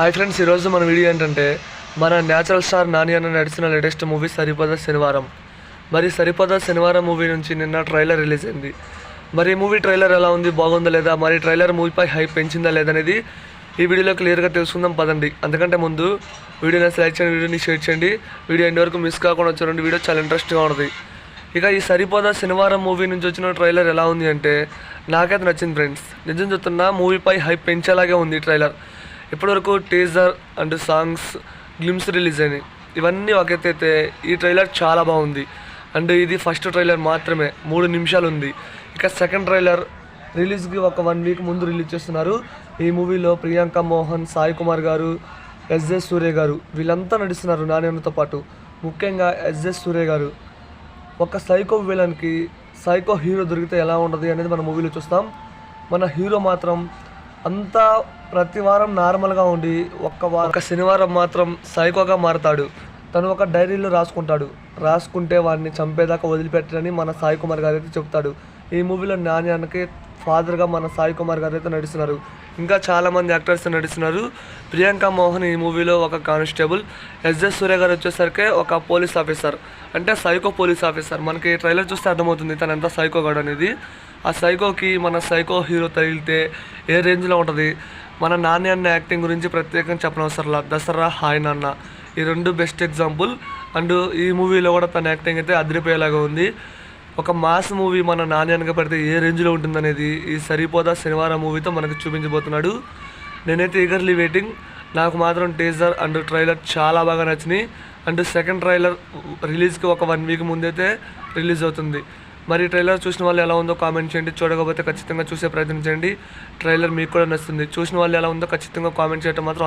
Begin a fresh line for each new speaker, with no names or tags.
Hi friends, ఈరోజు మన video ఏంటంటే మన న్యాచురల్ స్టార్ నాని అన్న నడిచిన లేటెస్ట్ మూవీ సరిపద శనివారం. మరి సరిపద శనివారం మూవీ నుంచి నిన్న ట్రైలర్ రిలీజ్ అయింది. మరి మూవీ ట్రైలర్ ఎలా ఉంది, బాగుందా లేదా, మరి ట్రైలర్ మూవీపై హైప్ పెంచిందా లేదనేది ఈ వీడియోలో క్లియర్గా తెలుసుకుందాం పదండి. అందుకంటే ముందు వీడియోని లైక్ చేయండి, వీడియోని షేర్ చేయండి. వీడియో ఎండ్ వరకు మిస్ కాకుండా చూడండి, వీడియో చాలా ఇంట్రెస్ట్గా ఉంటుంది. ఇక ఈ సరిపద శనివారం మూవీ నుంచి వచ్చిన ట్రైలర్ ఎలా ఉంది అంటే నాకైతే నచ్చింది ఫ్రెండ్స్. నిజం చెప్తున్నా, మూవీపై హైప్ పెంచేలాగే ఉంది ట్రైలర్. ఇప్పటివరకు teaser and songs, glimpse release అయినాయి. ఇవన్నీ ఒక ఎత్తు అయితే ఈ ట్రైలర్ చాలా బాగుంది. అండ్ ఇది ఫస్ట్ ట్రైలర్ మాత్రమే, 3 నిమిషాలు ఉంది. ఇక సెకండ్ ట్రైలర్ రిలీజ్కి ఒక 1 వీక్ ముందు రిలీజ్ చేస్తున్నారు. ఈ మూవీలో ప్రియాంక మోహన్, సాయి కుమార్ గారు, ఎస్జే సూర్య గారు వీళ్ళంతా నటిస్తున్నారు నాని అన్నతో పాటు. ముఖ్యంగా ఎస్జే సూర్య గారు ఒక సైకో విలన్కి సైకో హీరో దొరికితే ఎలా ఉంటుంది అనేది మన మూవీలో చూస్తాం. మన హీరో మాత్రం అంతా ప్రతి వారం నార్మల్గా ఉండి ఒక శనివారం మాత్రం సైకోగా మారతాడు. తను ఒక డైరీలో రాసుకుంటే వాడిని చంపేదాకా వదిలిపెట్టని మన సాయి కుమార్ గారు అయితే చెప్తాడు. ఈ మూవీలో నాని అన్నకి ఫాదర్గా మన సాయి కుమార్ గారు అయితే నడుస్తున్నారు. ఇంకా చాలామంది యాక్టర్స్ నడుస్తున్నారు. ప్రియాంక మోహన్ ఈ మూవీలో ఒక కానిస్టేబుల్, ఎస్జే సూర్య గారు వచ్చేసరికి ఒక పోలీస్ ఆఫీసర్, అంటే సైకో పోలీస్ ఆఫీసర్. మనకి ట్రైలర్ చూస్తే అర్థమవుతుంది తను ఎంత సైకో గాడు అనేది. ఆ సైకోకి మన సైకో హీరో తగిలితే ఏ రేంజ్లో ఉంటుంది. మన నాని అన్న యాక్టింగ్ గురించి ప్రత్యేకంగా చెప్పనవసరంలా. దసరా, హాయ్ నాన్న ఈ 2 బెస్ట్ ఎగ్జాంపుల్. అండ్ ఈ మూవీలో కూడా తన యాక్టింగ్ అయితే అదిరిపోయేలాగా ఉంది. ఒక మాస్ మూవీ మన నాని అనగా పెడితే ఏ రేంజ్లో ఉంటుందనేది ఈ సరిపోదా శనివారం మూవీతో మనకు చూపించబోతున్నాడు. నేనైతే ఈగర్లీ వెయిటింగ్. నాకు మాత్రం టీజర్ అండ్ ట్రైలర్ చాలా బాగా నచ్చినాయి. అండ్ సెకండ్ ట్రైలర్ రిలీజ్కి ఒక 1 వీక్ ముందైతే రిలీజ్ అవుతుంది. మరి ట్రైలర్ చూసిన వాళ్ళు ఎలా ఉందో కామెంట్ చేయండి. చూడకపోతే ఖచ్చితంగా చూసే ప్రయత్నం చేయండి. ట్రైలర్ మీకు కూడా నచ్చుతుంది. చూసిన వాళ్ళు ఎలా ఉందో ఖచ్చితంగా కామెంట్ చేయడం మాత్రం